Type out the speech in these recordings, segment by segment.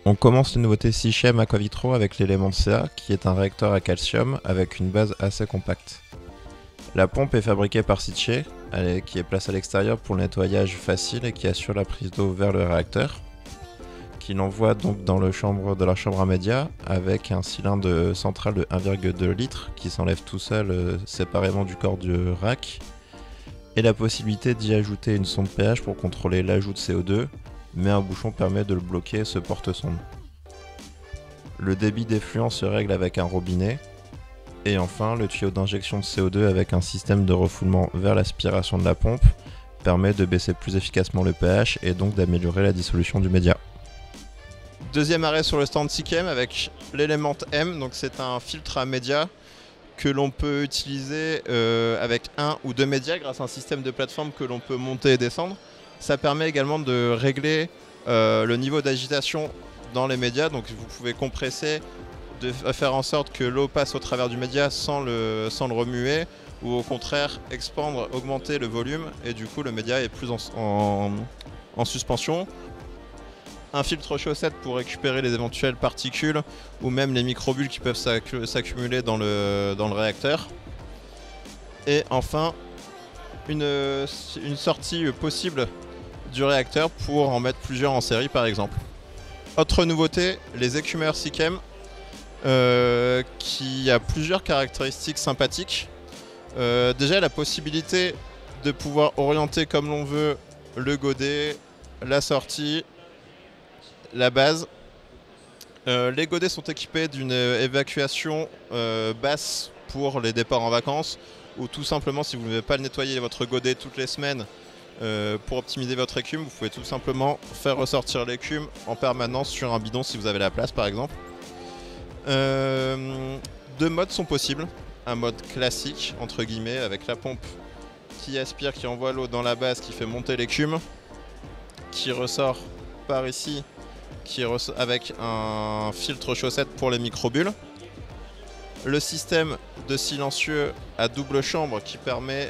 On commence les nouveautés SiChem Aquavitro avec l'élément CA qui est un réacteur à calcium avec une base assez compacte. La pompe est fabriquée par Sicce, qui est placée à l'extérieur pour le nettoyage facile et qui assure la prise d'eau vers le réacteur, qui l'envoie donc dans la chambre à média avec un cylindre central de 1,2 litres qui s'enlève tout seul séparément du corps du rack, et la possibilité d'y ajouter une sonde pH pour contrôler l'ajout de CO2, mais un bouchon permet de le bloquer ce porte-sonde. Le débit d'effluent se règle avec un robinet. Et enfin, le tuyau d'injection de CO2 avec un système de refoulement vers l'aspiration de la pompe permet de baisser plus efficacement le pH et donc d'améliorer la dissolution du média. Deuxième arrêt sur le stand SiChem avec l'élément M, donc c'est un filtre à média que l'on peut utiliser avec un ou deux médias grâce à un système de plateforme que l'on peut monter et descendre. Ça permet également de régler le niveau d'agitation dans les médias, donc vous pouvez compresser, de faire en sorte que l'eau passe au travers du média sans le remuer, ou au contraire expandre, augmenter le volume et du coup le média est plus en suspension. Un filtre chaussette pour récupérer les éventuelles particules ou même les microbules qui peuvent s'accumuler dans le réacteur. Et enfin une sortie possible du réacteur pour en mettre plusieurs en série par exemple. Autre nouveauté, les écumeurs SiChem qui a plusieurs caractéristiques sympathiques. Déjà la possibilité de pouvoir orienter comme l'on veut le godet, la sortie, la base. Les godets sont équipés d'une évacuation basse pour les départs en vacances, ou tout simplement si vous ne voulez pas nettoyer votre godet toutes les semaines pour optimiser votre écume, vous pouvez tout simplement faire ressortir l'écume en permanence sur un bidon si vous avez la place par exemple. Deux modes sont possibles. Un mode classique entre guillemets avec la pompe qui aspire, qui envoie l'eau dans la base, qui fait monter l'écume, qui ressort par ici, avec un filtre chaussette pour les microbules. Le système de silencieux à double chambre qui permet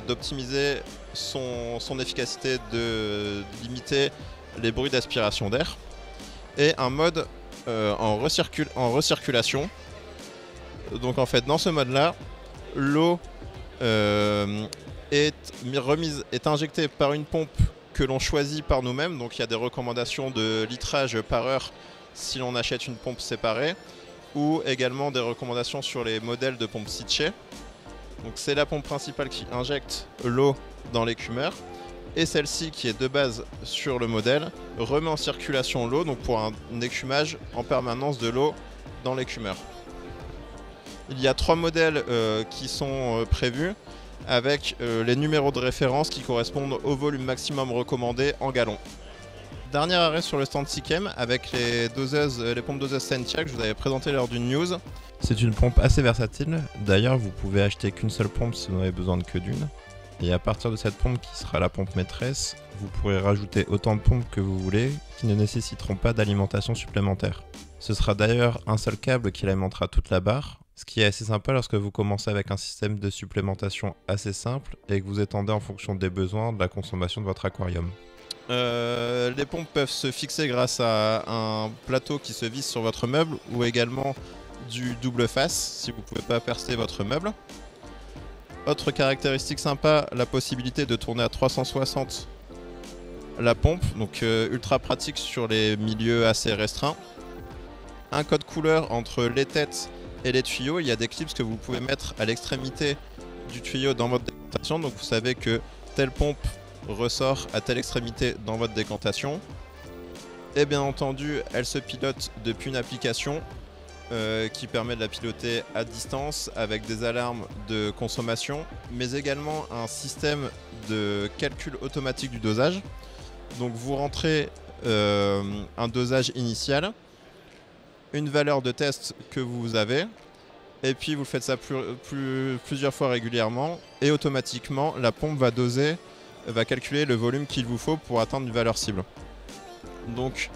d'optimiser son efficacité, de limiter les bruits d'aspiration d'air. Et un mode en recirculation. Donc en fait dans ce mode là, l'eau est injectée par une pompe que l'on choisit par nous-mêmes. Donc il y a des recommandations de litrage par heure si l'on achète une pompe séparée, ou également des recommandations sur les modèles de pompes Sicce. Donc c'est la pompe principale qui injecte l'eau dans l'écumeur, et celle-ci qui est de base sur le modèle remet en circulation l'eau, donc pour un écumage en permanence de l'eau dans l'écumeur. Il y a 3 modèles qui sont prévus avec les numéros de référence qui correspondent au volume maximum recommandé en gallons. Dernier arrêt sur le stand SiChem avec les pompes doseuses Sentia que je vous avais présenté lors d'une news. C'est une pompe assez versatile, d'ailleurs vous pouvez acheter qu'une seule pompe si vous n'avez besoin que d'une. Et à partir de cette pompe qui sera la pompe maîtresse, vous pourrez rajouter autant de pompes que vous voulez qui ne nécessiteront pas d'alimentation supplémentaire. Ce sera d'ailleurs un seul câble qui alimentera toute la barre, ce qui est assez sympa lorsque vous commencez avec un système de supplémentation assez simple et que vous étendez en fonction des besoins de la consommation de votre aquarium. Les pompes peuvent se fixer grâce à un plateau qui se visse sur votre meuble, ou également du double face si vous ne pouvez pas percer votre meuble. Autre caractéristique sympa, la possibilité de tourner à 360 la pompe, donc ultra pratique sur les milieux assez restreints. Un code couleur entre les têtes et les tuyaux. Il y a des clips que vous pouvez mettre à l'extrémité du tuyau dans votre décantation, donc vous savez que telle pompe ressort à telle extrémité dans votre décantation. Et bien entendu, elle se pilote depuis une application qui permet de la piloter à distance avec des alarmes de consommation, mais également un système de calcul automatique du dosage. Donc vous rentrez un dosage initial, une valeur de test que vous avez, et puis vous faites ça plusieurs fois régulièrement, et automatiquement la pompe va calculer le volume qu'il vous faut pour atteindre une valeur cible. Donc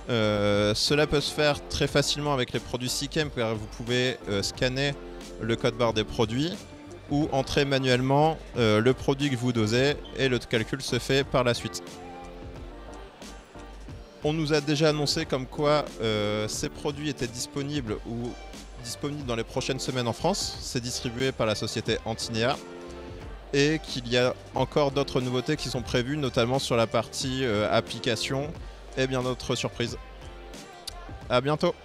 cela peut se faire très facilement avec les produits SiChem, car vous pouvez scanner le code barre des produits ou entrer manuellement le produit que vous dosez, et le calcul se fait par la suite. On nous a déjà annoncé comme quoi ces produits étaient disponibles ou disponibles dans les prochaines semaines en France. C'est distribué par la société Antinea. Et qu'il y a encore d'autres nouveautés qui sont prévues, notamment sur la partie application et bien d'autres surprises. À bientôt!